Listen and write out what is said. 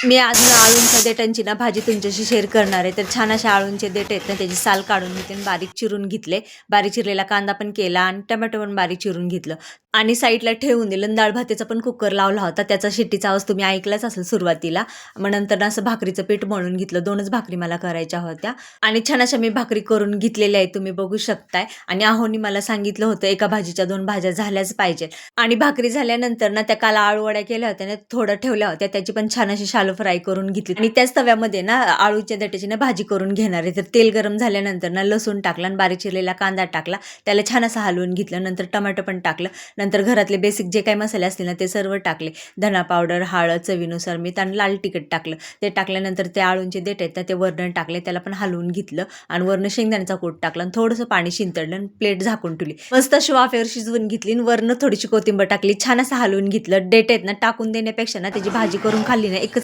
मी आज ना आळूंच्या देठांची ना भाजी तुमच्याशी शेअर करणार आहे. तर छान अशा आळूंचे देठ आहेत ना, त्याची साल काढून घेतली आणि बारीक चिरून घेतले. बारीक चिरलेला कांदा पण केला आणि टोमॅटो पण बारीक चिरून घेतलं आणि साईडला ठेवून दिलं आणि डाळ भाताचा पण कुकर लावला होता. त्याचा शिट्टीचा आवाज तुम्ही ऐकलाच असेल सुरुवातीला. मग नंतर ना असं भाकरीचं पीठ मळून घेतलं. 2च भाकरी मला करायच्या होत्या आणि छान अशा मी भाकरी करून घेतलेल्या आहेत, तुम्ही बघू शकताय. आणि आहोनी मला सांगितलं होतं एका भाजीच्या 2 भाज्या झाल्याच पाहिजेत. आणि भाकरी झाल्यानंतर ना त्या काल आळूवड्या केल्या होत्या ना, थोडं ठेवल्या होत्या. त्याची पण छान अशी शालो फ्राय करून घेतली आणि त्याच तव्यामध्ये ना आळूच्या देठाची ना भाजी करून घेणार आहे. तर तेल गरम झाल्यानंतर ना लसूण टाकला आणि बारीक चिरलेला कांदा टाकला. त्याला छान असं हलवून घेतलं. नंतर टोमॅटो पण टाकलं. नंतर घरातले बेसिक जे काही मसाले असतील ना ते सर्व टाकले. धना पावडर, हळद, चवीनुसार मीठ आणि लाल तिखट टाकलं. ते टाकल्यानंतर ते आळूंचे देठ आहेत ना ते वरण टाकले. त्याला पण हलवून घेतलं आणि वरण शेंगदाण्याचा कूट टाकला आणि थोडंसं पाणी शिंतडलं आणि प्लेट झाकून ठेवली. मस्त अशी वाफेवर शिजवून घेतली आणि वरण थोडीशी कोथिंबीर टाकली. छान असं हलवून घेतलं. देठ आहेत ना टाकून देण्यापेक्षा ना त्याची भाजी करून खाल्ली ना एकच